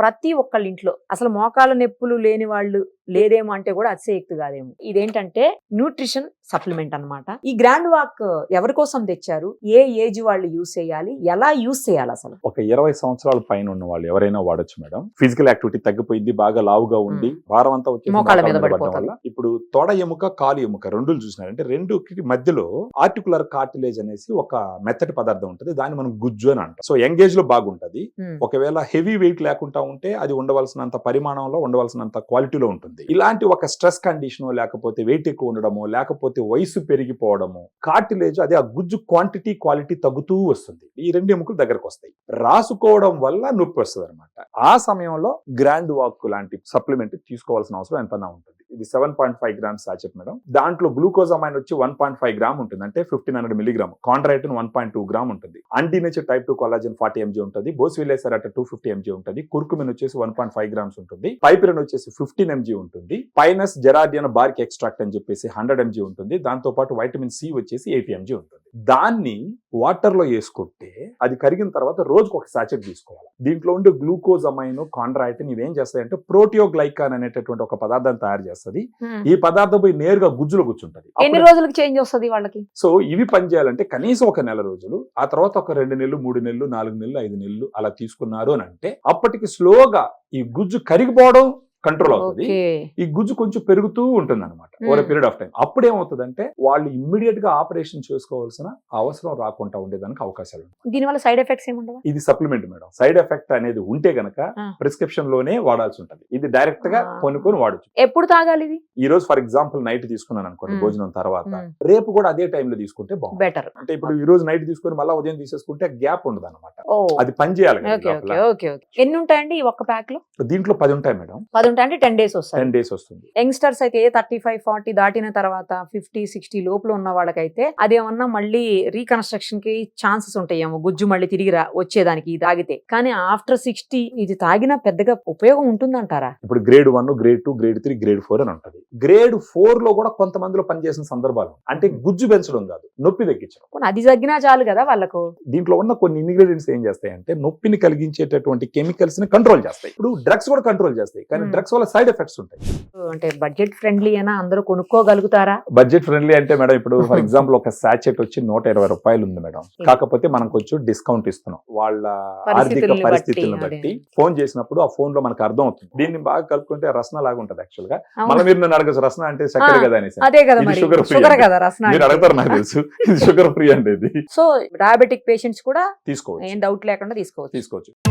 ప్రతి ఒక్కళ్ళ ఇంట్లో అసలు మోకాళ్ళ నొప్పులు లేని వాళ్ళు లేదేమో అంటే కూడా అతిశయక్తి కాదేమో. ఇదేంటంటే న్యూట్రిషన్ సప్లిమెంట్ అన్నమాట. ఈ గ్రాండ్ వాక్ ఎవరి కోసం తెచ్చారు, ఏ ఏజ్ వాళ్ళు యూస్ చేయాలి, ఎలా యూస్ చేయాలి అసలు? ఒక 20 సంవత్సరాల పైన ఉన్న వాళ్ళు ఎవరైనా వాడొచ్చు మేడం. ఫిజికల్ యాక్టివిటీ తగ్గిపోయింది, బాగా లావుగా ఉండి భారం అంతా వచ్చేసి మోకాళ్ళ మీద పడడం పడిపోతుంది. వల్ల ఇప్పుడు తొడ ఎముక కాలు ఎముక రెండు చూసినారంటే రెండుకి మధ్యలో ఆర్టికులర్ కార్టిలేజ్ అనేసి ఒక మెత్తటి పదార్థం ఉంటుంది. దాన్ని మనం గుజ్జు అని అంటాం. సో యంగేజ్ లో బాగుంటది. ఒకవేళ హెవీ వెయిట్ లేకుండా ఉంటే అది ఉండవలసినంత పరిమాణంలో ఉండవలసినంత క్వాలిటీలో ఉంటుంది. ఇలాంటి ఒక స్ట్రెస్ కండిషన్ లేకపోతే వెయిట్ ఎక్కువ ఉండడము లేకపోతే వయసు పెరిగిపోవడము కార్టిలేజ్ అదే ఆ గుజ్జు క్వాంటిటీ క్వాలిటీ తగ్గుతూ వస్తుంది. ఈ రెండు ఎముకలు దగ్గరకు వస్తాయి. రాసుకోవడం వల్ల నొప్పి వస్తుంది అనమాట. ఆ సమయంలో గ్రాండ్ వాక్ లాంటి సప్లిమెంట్ తీసుకోవాల్సిన అవసరం ఎంతనా ఉంటుంది. ఇది 7.5 గ్రామ్స్ సాచెట్ మేడం. దాంట్లో గ్లూకోజమైన్ వచ్చి 1.5 గ్రామ్ ఉంటుంది, అంటే 1500 మిలీగ్రామ్. కాండ్రైటిన్ 1.2 గ్రామ్ ఉంటుంది. అండినేచర్ టైప్ 2 కొలాజన్ 40 mg ఉంటుంది. బోస్విలేసెరాట 250 mg ఉంటుంది. కుర్కుమిన్ వచ్చేసి 1.5 గ్రామ్స్ ఉంటుంది. పైపిరిన్ వచ్చేసి 15 mg ఉంటుంది. పైనస్ జెరార్డియన్ బార్క్ ఎక్స్ట్రాక్ట్ అని చెప్పేసి 100 mg ఉంటుంది. దాంతో పాటు వైటమిన్ సి వచ్చేసి 80 mg ఉంటుంది. దాన్ని వాటర్ లో వేసుకుంటే అది కరిగిన తర్వాత రోజుకు ఒక సాచెట్ తీసుకోవాలి. దీంట్లో ఉండే గ్లూకోజమైన్ కాండ్రైటిన్ ఇవేం చేస్తాయంటే ప్రోటియోగ్లైకాన్ అనేటటువంటి ఒక పదార్థాన్ని తయారు చేస్తుంది. ఈ పదార్థం పోయి నేరుగా గుజ్జులో కూర్చుంటది. ఎన్ని రోజులకు చేంజ్ వస్తుంది వాళ్ళకి? సో ఇవి పనిచేయాలంటే కనీసం ఒక నెల రోజులు, ఆ తర్వాత ఒక 2 నెలలు 3 నెలలు 4 నెలలు 5 నెలలు అలా తీసుకున్నారు అని అంటే అప్పటికి స్లోగా ఈ గుజ్జు కరిగిపోవడం కంట్రోల్ అవుతుంది. ఈ గుజ్జు కొంచెం పెరుగుతూ ఉంటుంది అనమాట ఓవర్ పీరియడ్ ఆఫ్ టైం. అప్పుడు ఏమవుతుందంటే వాళ్ళు ఇమ్మీడియట్ గా ఆపరేషన్ చేసుకోవాల్సిన అవసరం రాకుండా ఉండేదానికి అవకాశాలు ఉంటాయి. దీనివల్ల సైడ్ ఎఫెక్ట్స్ ఏముండవా? ఇది సప్లిమెంట్ మేడం. సైడ్ ఎఫెక్ట్ అనేది ఉంటే గనక ప్రిస్క్రిప్షన్ లోనే వాడాల్సి ఉంటుంది. ఇది డైరెక్ట్ గా కొనుక్కొని వాడచ్చు. ఎప్పుడు తాగాలి ఇది? ఈ రోజు ఫర్ ఎగ్జాంపుల్ నైట్ తీసుకున్నాను అనుకోండి భోజనం తర్వాత, రేపు కూడా అదే టైంలో తీసుకుంటే బాగుంటుంది. బెటర్. అంటే ఇప్పుడు ఈ రోజు నైట్ తీసుకొని మళ్ళీ ఉదయం తీసేసుకుంటే గ్యాప్ ఉండదు అనమాట. అది పని చేయాలి. ఎన్ని ఉంటాయండి ఈ ఒక్క ప్యాక్ లో? దీంట్లో 10 ఉంటాయి మేడం. 10 ఉంటాయి అంటే 10 days వస్తాయి. 10 days వస్తుంది. యంగ్స్టర్స్ అయితే 35-40 దాటిన తర్వాత 50-60 లోపల ఉన్న వాళ్ళకైతే అదేమన్నా మళ్ళీ రీకన్స్ట్రక్షన్ కి ఛాన్సెస్ ఉంటాయేమో, గుజ్జు మళ్ళీ తిరిగి వచ్చేదానికి ఇది తాగితే. కానీ ఆఫ్టర్ 60 ఇది తాగినా పెద్దగా ఉపయోగం ఉంటుందంటారా? ఇప్పుడు గ్రేడ్ 1, గ్రేడ్ 2, గ్రేడ్ 3, గ్రేడ్ 4 అని ఉంటుంది. గ్రేడ్ 4 లో కూడా కొంతమందిలో పనిచేసిన సందర్భాలు అంటే గుజ్జు పెంచడం కాదు, నొప్పి తగ్గించడం. అది తగ్గినా చాలు కదా వాళ్ళకు. దీంట్లో ఉన్న కొన్ని ఇంగ్రీడియంట్స్ ఏం చేస్తాయంటే నొప్పిని కలిగించేటటువంటి కెమికల్స్ ని కంట్రోల్ చేస్తాయి. ఇప్పుడు డ్రగ్స్ కూడా కంట్రోల్ చేస్తాయి, కానీ డ్రగ్స్ వల్ల సైడ్ ఎఫెక్ట్స్ ఉంటాయి. అంటే బడ్జెట్ ఫ్రెండ్లీ అయినా అందరూ కొనుక్కోగలుగుతారా? బడ్జెట్ ఫ్రెండ్లీ అంటే మేడం ఇప్పుడు ఫర్ ఎగ్జాంపుల్ ఒక సాచెట్ వచ్చి 120 రూపాయలు ఉంది మేడం. కాకపోతే మనం కొంచెం డిస్కౌంట్ ఇస్తున్నాం వాళ్ళ ఆర్థిక పరిస్థితులను బట్టి. ఫోన్ చేసినప్పుడు ఆ ఫోన్ లో మనకు అర్థం అవుతుంది. దీన్ని బాగా కలుపుకుంటే రసన లాగా ఉంటది. యాక్చువల్ గా మళ్ళీ మీరు నన్ను అడగచ్చు రసన అంటే చక్కెర కదా అనేసి. అదే కదా, షుగర్ ఫ్రీ కదా రసన. మీరు అడుగుతారు నాకు తెలుసు, ఇది షుగర్ ఫ్రీ అంటే. సో డయాబెటిక్ పేషెంట్స్ కూడా తీసుకోవచ్చు, ఏం డౌట్ లేకుండా తీసుకోవచ్చు.